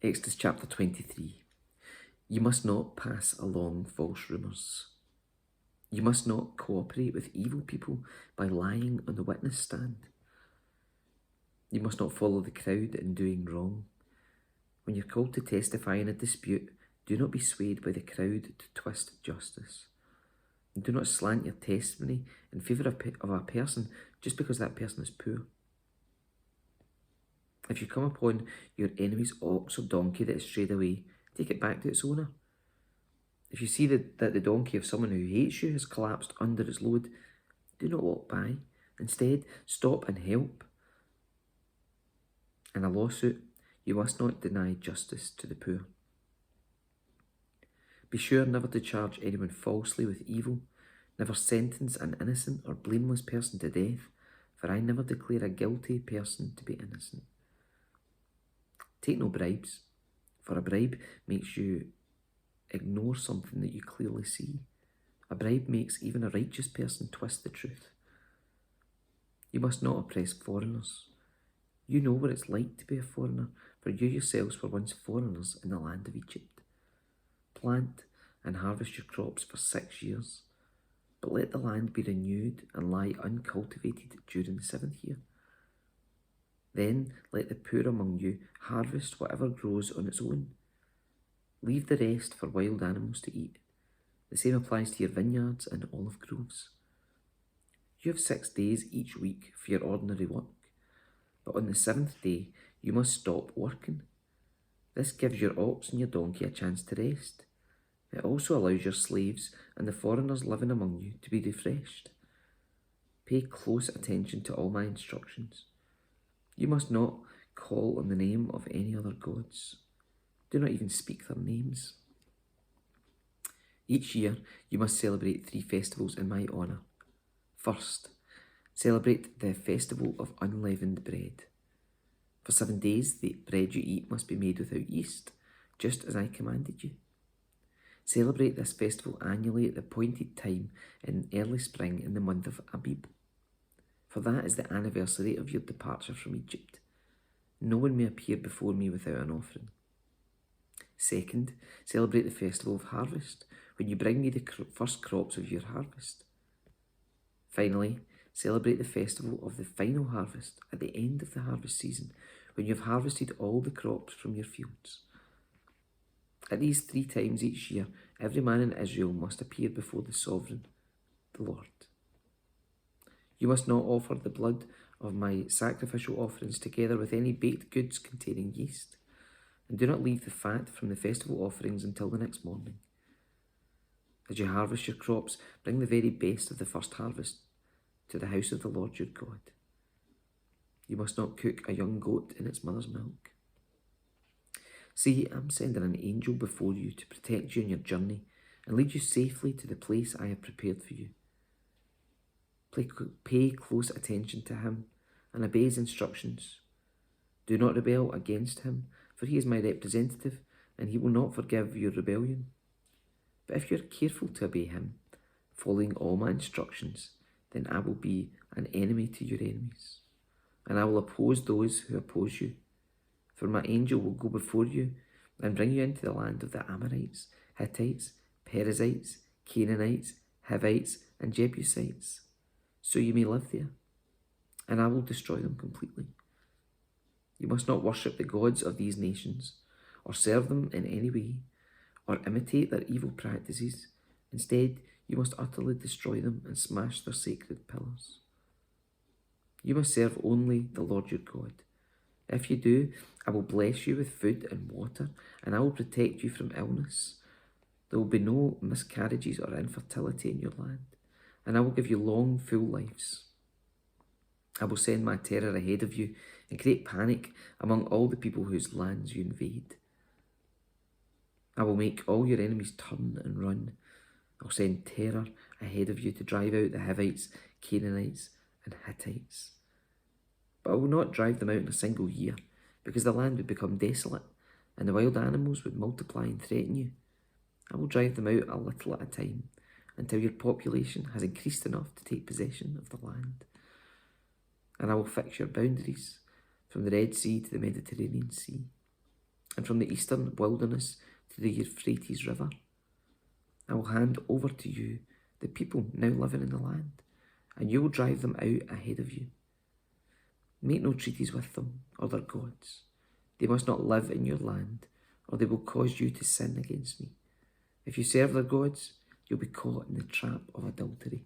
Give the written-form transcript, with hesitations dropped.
Exodus chapter 23. You must not pass along false rumours. You must not cooperate with evil people by lying on the witness stand. You must not follow the crowd in doing wrong. When you're called to testify in a dispute, do not be swayed by the crowd to twist justice. And do not slant your testimony in favour of a person just because that person is poor. If you come upon your enemy's ox or donkey that has strayed away, take it back to its owner. If you see that the donkey of someone who hates you has collapsed under its load, do not walk by. Instead, stop and help. In a lawsuit, you must not deny justice to the poor. Be sure never to charge anyone falsely with evil, never sentence an innocent or blameless person to death, for I never declare a guilty person to be innocent. Take no bribes, for a bribe makes you ignore something that you clearly see. A bribe makes even a righteous person twist the truth. You must not oppress foreigners. You know what it's like to be a foreigner, for you yourselves were once foreigners in the land of Egypt. Plant and harvest your crops for 6 years, but let the land be renewed and lie uncultivated during the 7th year. Then let the poor among you harvest whatever grows on its own. Leave the rest for wild animals to eat. The same applies to your vineyards and olive groves. You have 6 days each week for your ordinary work, but on the 7th day you must stop working. This gives your ox and your donkey a chance to rest. It also allows your slaves and the foreigners living among you to be refreshed. Pay close attention to all my instructions. You must not call on the name of any other gods. Do not even speak their names. Each year, you must celebrate 3 festivals in my honour. First, celebrate the festival of unleavened bread. For 7 days, the bread you eat must be made without yeast, just as I commanded you. Celebrate this festival annually at the appointed time in early spring in the month of Abib. For that is the anniversary of your departure from Egypt. No one may appear before me without an offering. Second, celebrate the festival of harvest, when you bring me the first crops of your harvest. Finally, celebrate the festival of the final harvest at the end of the harvest season, when you have harvested all the crops from your fields. At these 3 times each year, every man in Israel must appear before the sovereign, the Lord. You must not offer the blood of my sacrificial offerings together with any baked goods containing yeast, and do not leave the fat from the festival offerings until the next morning. As you harvest your crops, bring the very best of the first harvest to the house of the Lord your God. You must not cook a young goat in its mother's milk. See, I'm sending an angel before you to protect you in your journey and lead you safely to the place I have prepared for you. Pay close attention to him and obey his instructions. Do not rebel against him, for he is my representative and he will not forgive your rebellion. But if you are careful to obey him, following all my instructions, then I will be an enemy to your enemies, and I will oppose those who oppose you. For my angel will go before you and bring you into the land of the Amorites, Hittites, Perizzites, Canaanites, Hivites, and Jebusites, so you may live there, and I will destroy them completely. You must not worship the gods of these nations, or serve them in any way, or imitate their evil practices. Instead, you must utterly destroy them and smash their sacred pillars. You must serve only the Lord your God. If you do, I will bless you with food and water, and I will protect you from illness. There will be no miscarriages or infertility in your land, and I will give you long, full lives. I will send my terror ahead of you and create panic among all the people whose lands you invade. I will make all your enemies turn and run. I'll send terror ahead of you to drive out the Hivites, Canaanites, and Hittites. But I will not drive them out in a single year, because the land would become desolate, and the wild animals would multiply and threaten you. I will drive them out a little at a time, until your population has increased enough to take possession of the land. And I will fix your boundaries from the Red Sea to the Mediterranean Sea. and from the eastern wilderness to the Euphrates River. I will hand over to you the people now living in the land, and you will drive them out ahead of you. Make no treaties with them or their gods. They must not live in your land, or they will cause you to sin against me. If you serve their gods, you'll be caught in the trap of adultery.